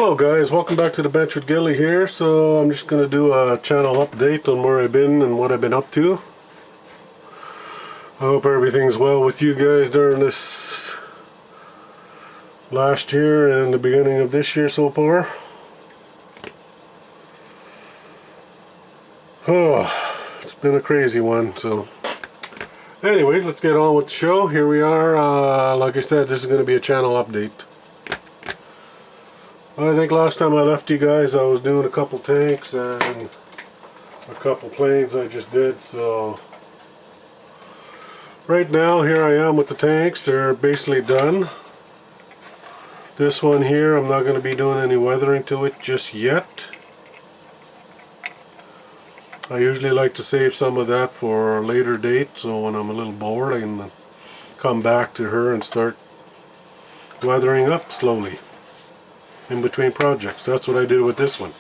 Hello guys, welcome back to the Bench with Gilly here. So I'm just going to do a channel update on where I've been and what I've been up to. I hope everything's well with you guys during this last year and the beginning of this year so far. Oh, it's been a crazy one. So anyways, let's get on with the show. Here we are. Like I said, this is going to be a channel update. I think last time I left you guys I was doing a couple tanks and a couple planes I just did. So right now here I am with the tanks. They're basically done. This one here I'm not going to be doing any weathering to it just yet. I usually like to save some of that for a later date, so when I'm a little bored I can come back to her and start weathering up slowly in between projects. That's what I did with this one.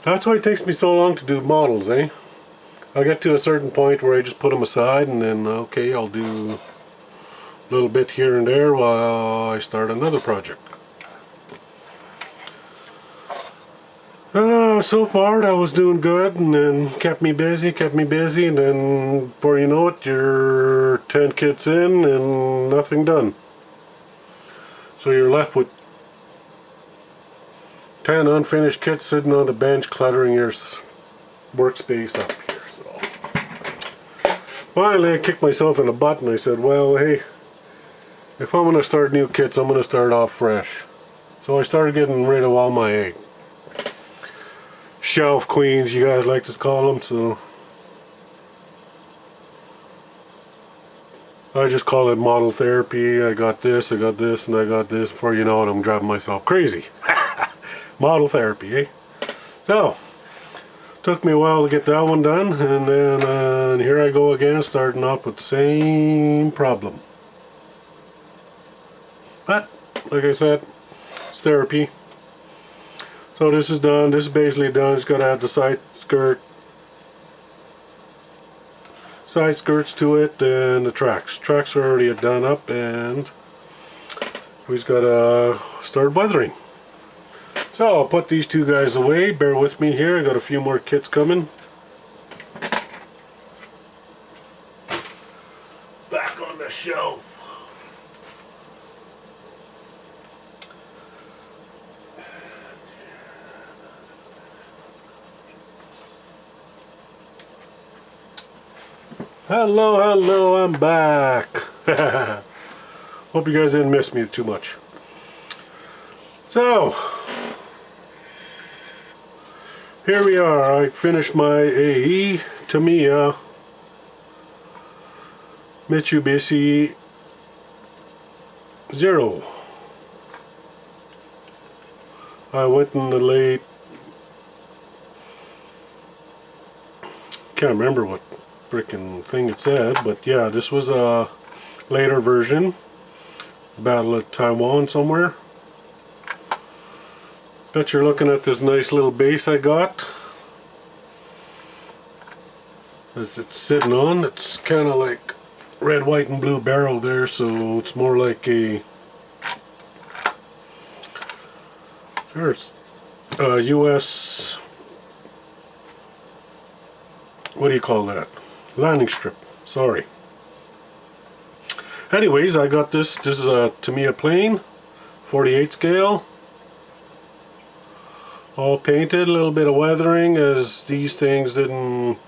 That's why it takes me so long to do models, eh? I get to a certain point where I just put them aside and then okay, I'll do a little bit here and there while I start another project. So far that was doing good and then kept me busy and then before you know it you're 10 kits in and nothing done. So you're left with 10 unfinished kits sitting on the bench cluttering your workspace up here. So finally I kicked myself in the butt and I said, well, hey, if I'm going to start new kits, I'm going to start off fresh. So I started getting rid of all my shelf queens, you guys like to call them. So I just call it model therapy. I got this, and I got this. Before you know it, I'm driving myself crazy. Model therapy, eh? So, took me a while to get that one done, and then here I go again, starting off with the same problem. But, like I said, it's therapy. So this is done, this is basically done. Just gotta add the side skirts to it, and the tracks. Tracks are already done up, and we just gotta start weathering. So I'll put these two guys away. Bear with me here. I got a few more kits coming. Back on the shelf. Hello, I'm back. Hope you guys didn't miss me too much. So here we are. I finished my AE Tamiya Mitsubishi Zero. I went in the late, can't remember what freaking thing it said, but yeah, this was a later version. Battle of Taiwan somewhere. Bet you're looking at this nice little base I got. As it's sitting on, it's kind of like red, white, and blue barrel there, so it's more like a it's US, what do you call that? Landing strip. Sorry. Anyways, I got this. This is a Tamiya plane, 48 scale. All painted, a little bit of weathering as these things didn't,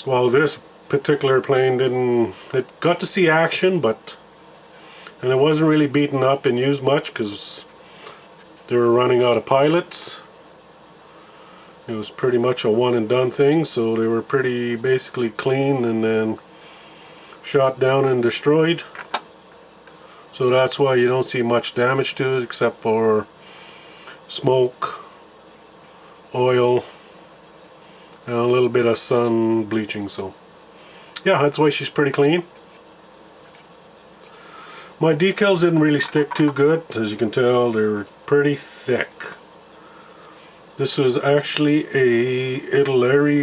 well, this particular plane didn't, it got to see action, but, and it wasn't really beaten up and used much because they were running out of pilots. It was pretty much a one and done thing, so they were pretty basically clean and then shot down and destroyed. So that's why you don't see much damage to it except for smoke, oil, and a little bit of sun bleaching. So yeah, that's why she's pretty clean. My decals didn't really stick too good. As you can tell, they're pretty thick. This was actually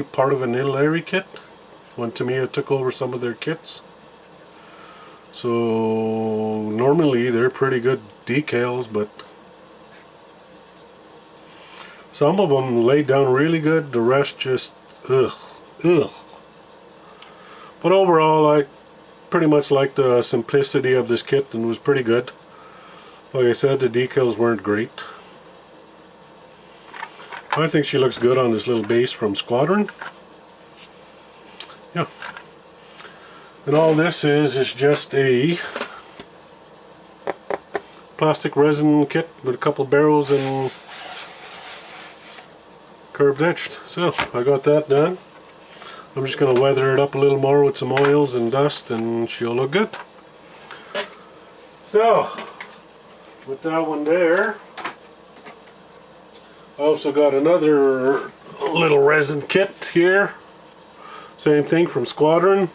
part of an Italy kit when Tamiya took over some of their kits. So normally they're pretty good decals, but Some of them laid down really good, the rest just ugh. But overall, I pretty much liked the simplicity of this kit and it was pretty good. Like I said, the decals weren't great. I think she looks good on this little base from Squadron. Yeah. And all this is just a plastic resin kit with a couple barrels and curved edged. So I got that done. I'm just going to weather it up a little more with some oils and dust and she'll look good. So with that one there, I also got another little resin kit here. Same thing from Squadron.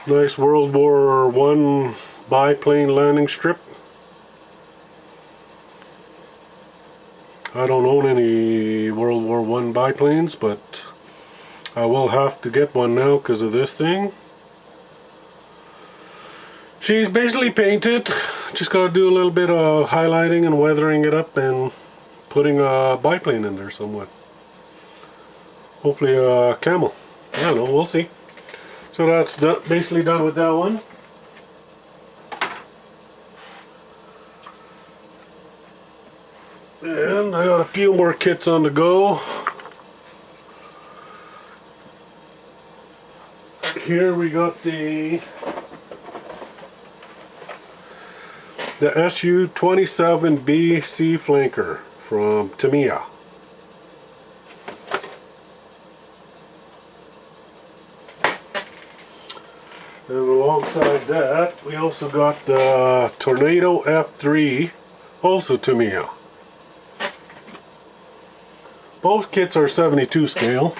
Nice World War I biplane landing strip. I don't own any World War I biplanes, but I will have to get one now because of this thing. She's basically painted. Just got to do a little bit of highlighting and weathering it up and putting a biplane in there somewhat. Hopefully a camel. I don't know, we'll see. So that's basically done with that one. And I got a few more kits on the go. Here we got the SU-27B Sea Flanker from Tamiya. And alongside that, we also got the Tornado F3, also Tamiya. Both kits are 72 scale.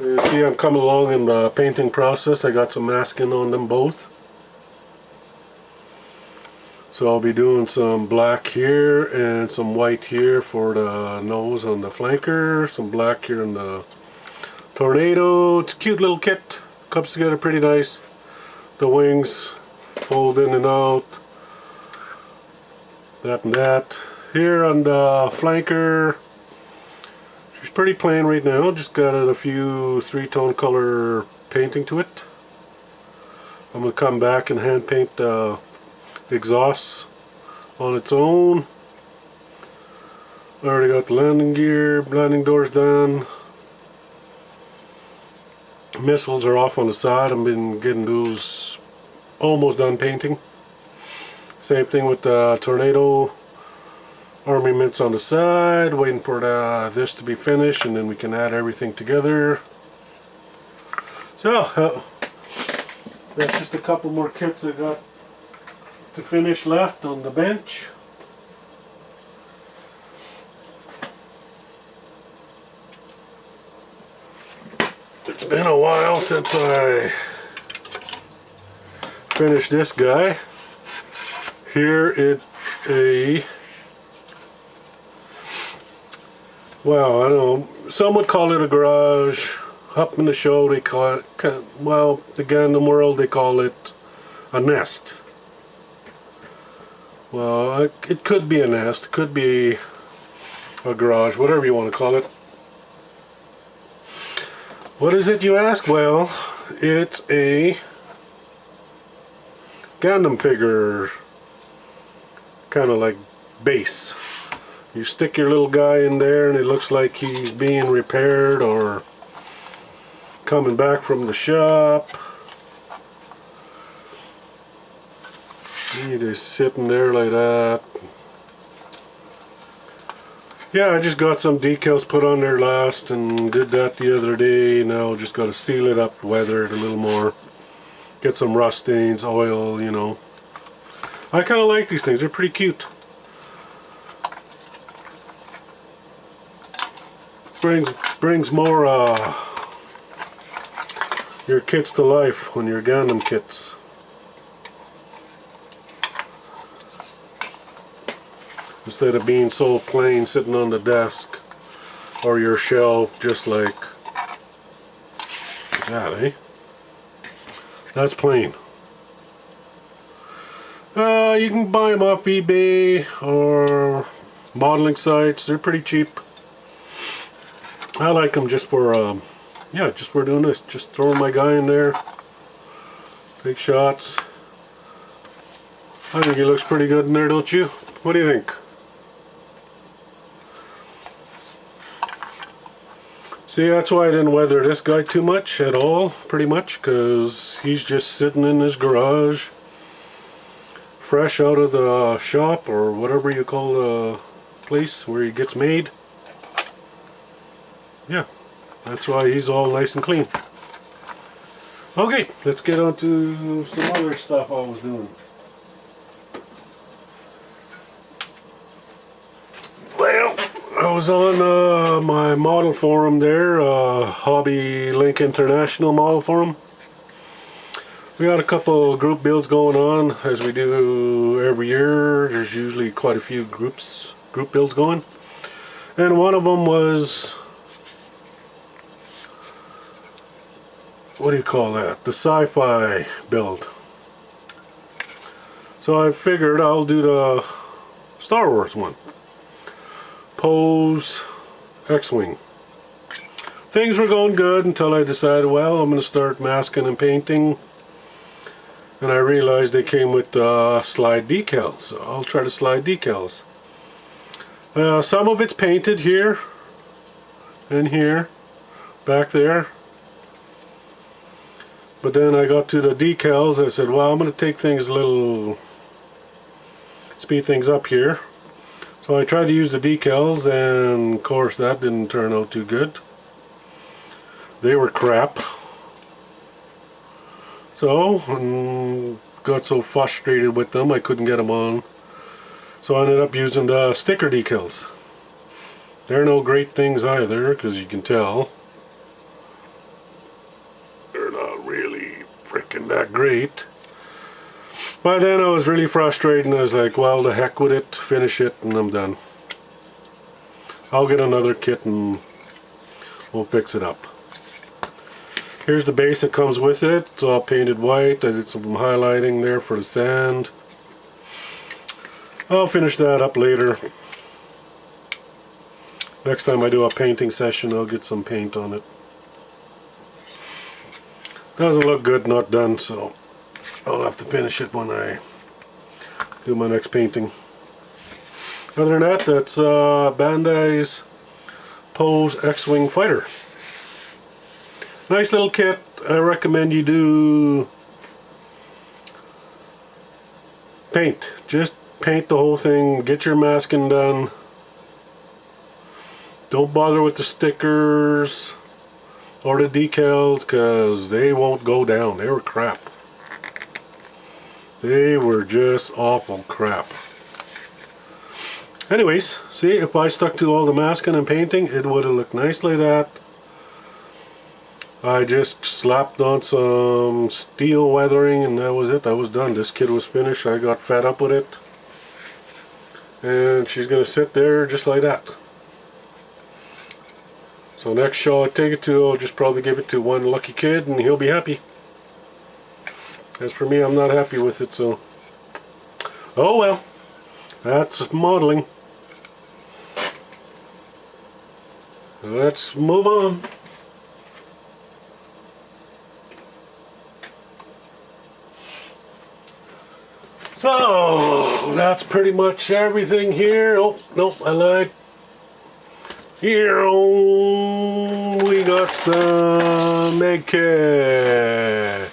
You see I'm coming along in the painting process. I got some masking on them both. So I'll be doing some black here and some white here for the nose on the flanker. Some black here on the Tornado. It's a cute little kit. Comes together pretty nice. The wings fold in and out. That and that. Here on the flanker, she's pretty plain right now. Just got a few three-tone color painting to it. I'm going to come back and hand paint the exhausts on its own. I already got the landing gear, landing doors done. Missiles are off on the side. I've been getting those almost done painting. Same thing with the Tornado armaments on the side, waiting for this to be finished and then we can add everything together. So that's just a couple more kits I got to finish left on the bench. It's been a while since I finished this guy. Here it's a, well, I don't know, some would call it a garage. Up in the show they call it, well, the Gandem world they call it a nest. Well, it could be a nest, it could be a garage, whatever you want to call it. What is it, you ask? Well, it's a Gandem figure, kind of like base. You stick your little guy in there and it looks like he's being repaired or coming back from the shop. He just sitting there like that. Yeah, I just got some decals put on there last and did that the other day. Now just got to seal it up, weather it a little more, get some rust stains, oil, you know. I kind of like these things, they're pretty cute. Brings more your kits to life when you're Gandem kits. Instead of being so plain sitting on the desk or your shelf just like that, eh? That's plain. You can buy them off eBay or modeling sites. They're pretty cheap. I like them just for, yeah, just for doing this. Just throwing my guy in there, take shots. I think he looks pretty good in there, don't you? What do you think? See, that's why I didn't weather this guy too much at all, pretty much, because he's just sitting in his garage, fresh out of the shop, or whatever you call the place where he gets made. Yeah, that's why he's all nice and clean. Okay, let's get on to some other stuff I was doing. Well, I was on my model forum there, Hobby Link International model forum. We got a couple group builds going on, as we do every year. There's usually quite a few group builds going. And one of them was, what do you call that? The sci-fi build. So I figured I'll do the Star Wars one. Pose X-Wing. Things were going good until I decided, well, I'm going to start masking and painting. And I realized they came with slide decals. So I'll try to slide decals. Some of it's painted here and here, back there. But then I got to the decals. I said, well, I'm going to take things a little, speed things up here. So I tried to use the decals, and of course that didn't turn out too good. They were crap. So, got so frustrated with them I couldn't get them on. So I ended up using the sticker decals. They're no great things either, because you can tell. They're not really freaking that great. By then I was really frustrated and I was like, well, the heck with it, finish it and I'm done. I'll get another kit and we'll fix it up. Here's the base that comes with it. It's all painted white. I did some highlighting there for the sand. I'll finish that up later. Next time I do a painting session, I'll get some paint on it. Doesn't look good, not done, so I'll have to finish it when I do my next painting. Other than that, that's Bandai's Pose X-Wing Fighter. Nice little kit. I recommend you do paint. Just paint the whole thing. Get your masking done. Don't bother with the stickers or the decals, because they won't go down. They were crap. They were just awful crap. Anyways, see, if I stuck to all the masking and painting, it would have looked nice like that. I just slapped on some steel weathering and that was it. I was done. This kit was finished. I got fed up with it. And she's going to sit there just like that. So next show I take it to, I'll just probably give it to one lucky kid and he'll be happy. As for me, I'm not happy with it, so. Oh well. That's modeling. Let's move on. So, that's pretty much everything here. Oh, nope, I lied. Here we got some egg kit.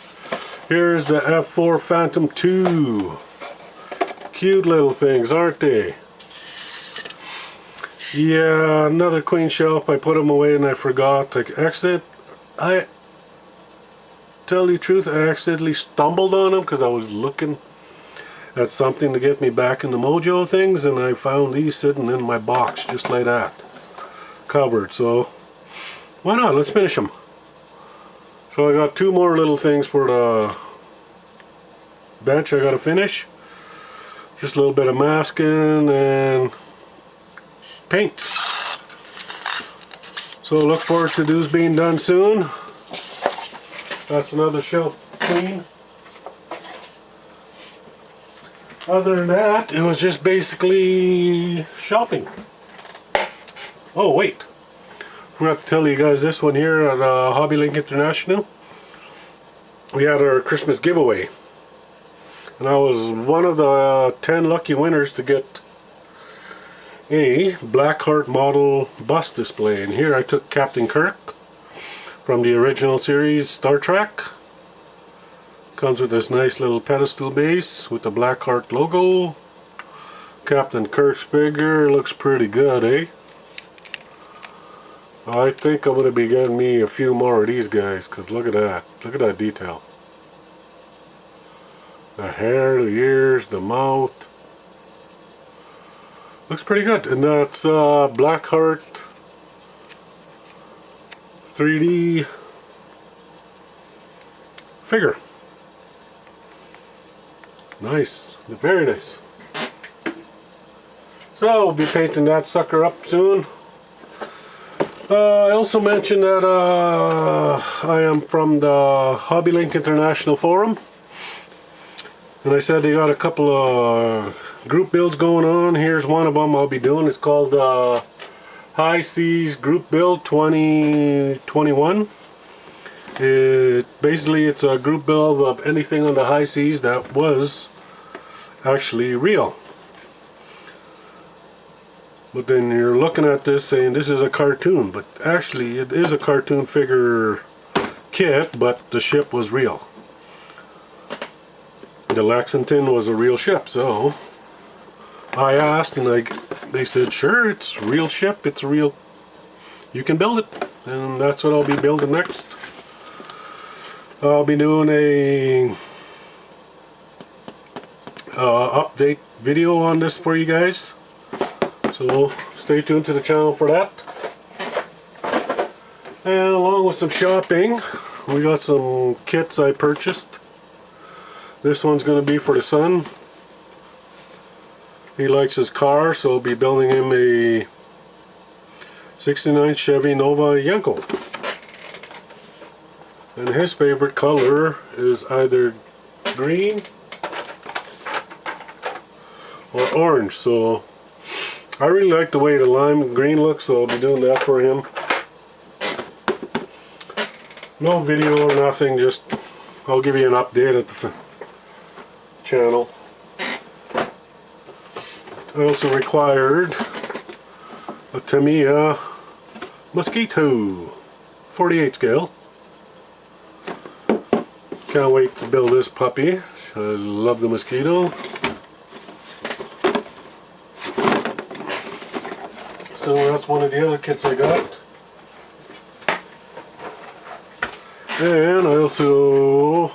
Here's the F4 Phantom 2. Cute little things, aren't they? Yeah, another queen shelf. I put them away and I forgot. I tell you the truth, I accidentally stumbled on them because I was looking at something to get me back in the mojo things, and I found these sitting in my box just like that, covered. So why not? Let's finish them. So I got two more little things for the bench I gotta finish. Just a little bit of masking and paint. So look forward to those being done soon. That's another shelf clean. Other than that, it was just basically shopping. Oh wait, forgot to tell you guys this one here at Hobby Link International. We had our Christmas giveaway, and I was one of the 10 lucky winners to get a Blackheart model bus display. And here I took Captain Kirk from the original series Star Trek. Comes with this nice little pedestal base with the Blackheart logo. Captain Kirk's figure looks pretty good, eh? I think I'm going to be getting me a few more of these guys, because look at that. Look at that detail. The hair, the ears, the mouth. Looks pretty good. And that's Blackheart 3D figure. Nice. Very nice. So we'll be painting that sucker up soon. I also mentioned that I am from the Hobby Link International Forum, and I said they got a couple of group builds going on. Here's one of them I'll be doing. It's called High Seas Group Build 2021. Basically it's a group build of anything on the high seas that was actually real. But then you're looking at this saying this is a cartoon, but actually it is a cartoon figure kit, but the ship was real. The Lexington was a real ship, so I asked and they said sure, it's a real ship, it's a real, you can build it, and that's what I'll be building next. I'll be doing a update video on this for you guys. So stay tuned to the channel for that. And along with some shopping, we got some kits I purchased. This one's going to be for the son. He likes his car, so I'll be building him a 69 Chevy Nova Yenko. And his favorite color is either green or orange, so I really like the way the lime green looks, so I'll be doing that for him. No video or nothing, just I'll give you an update at the channel. I also required a Tamiya Mosquito 48 scale. Can't wait to build this puppy. I love the Mosquito. So that's one of the other kits I got. And I also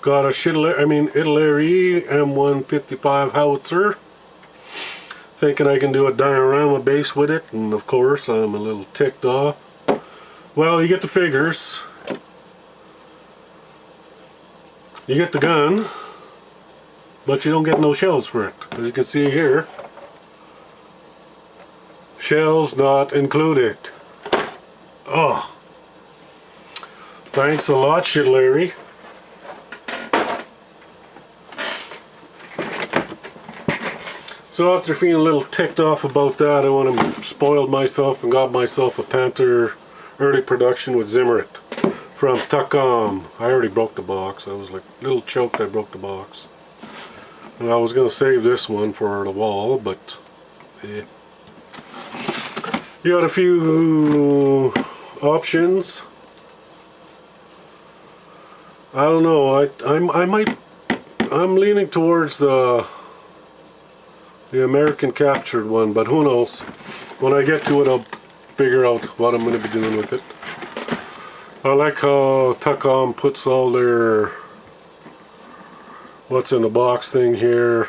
got a Italy M155 howitzer. Thinking I can do a diorama base with it, and of course I'm a little ticked off. Well, you get the figures, you get the gun, but you don't get no shells for it. As you can see here, shells not included. Oh, thanks a lot, shit Larry. So after feeling a little ticked off about that, I went and spoiled myself and got myself a Panther early production with Zimmerit from Takam. I already broke the box. I was like a little choked I broke the box. And I was going to save this one for the wall, but yeah. You got a few options. I don't know. I'm leaning towards the American captured one, but who knows? When I get to it, I'll figure out what I'm going to be doing with it. I like how Takam puts all their what's in the box thing here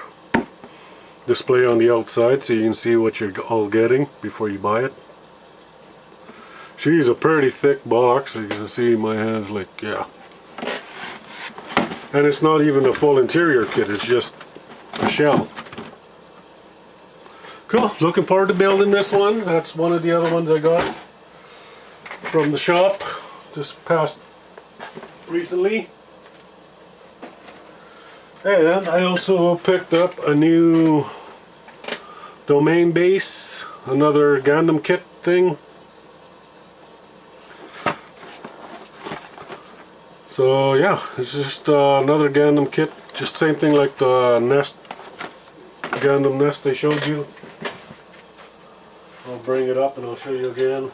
display on the outside, so you can see what you're all getting before you buy it. She's a pretty thick box. You can see my hands, like, yeah. And it's not even a full interior kit, it's just a shell. Cool, looking forward to building this one. That's one of the other ones I got from the shop just recently. And I also picked up a new domain base, another Gandem kit thing. So yeah, it's just another Gandem kit, just same thing like the nest, Gandem nest I showed you. I'll bring it up and I'll show you again.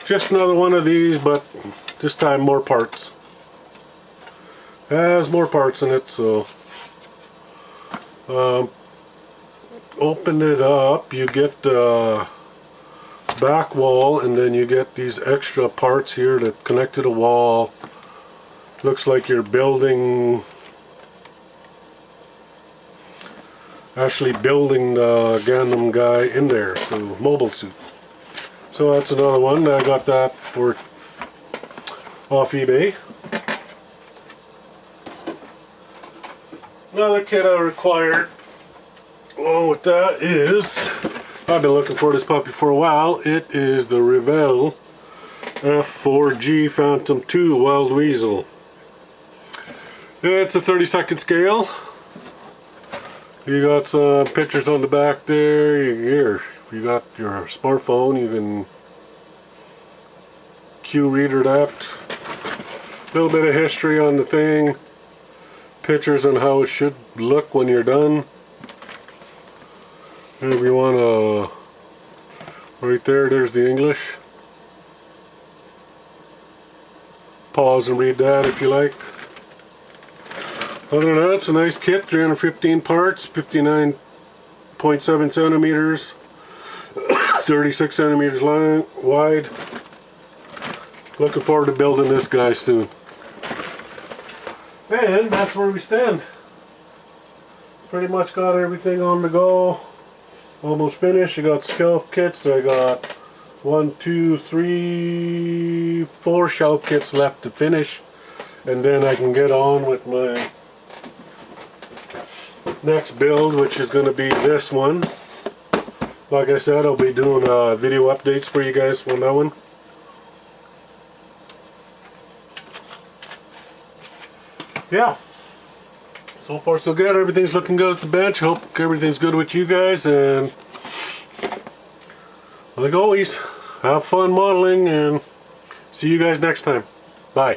Just another one of these, but this time more parts. Has more parts in it, so open it up, you get the back wall, and then you get these extra parts here that connect to the wall. Looks like you're building, actually building the Gandem guy in there, so mobile suit. So that's another one. I got that for off eBay. Another kit I required along with that is, I've been looking for this puppy for a while. It is the Revell F4G Phantom 2 Wild Weasel. It's a 32nd scale. You got some pictures on the back there. Here, if you got your smartphone, you can Q reader that. A little bit of history on the thing. Pictures on how it should look when you're done. If you want to, right there's the English. Pause and read that if you like. Other than that, it's a nice kit, 315 parts, 59.7 centimeters, 36 centimeters long, wide. Looking forward to building this guy soon. And that's where we stand. Pretty much got everything on the go. Almost finished. I got shelf kits. I got 1, 2, 3, 4 shelf kits left to finish. And then I can get on with my next build, which is going to be this one. Like I said, I'll be doing video updates for you guys on that one. Yeah, so far so good. Everything's looking good at the bench. Hope everything's good with you guys, and like always, have fun modeling, and see you guys next time. Bye.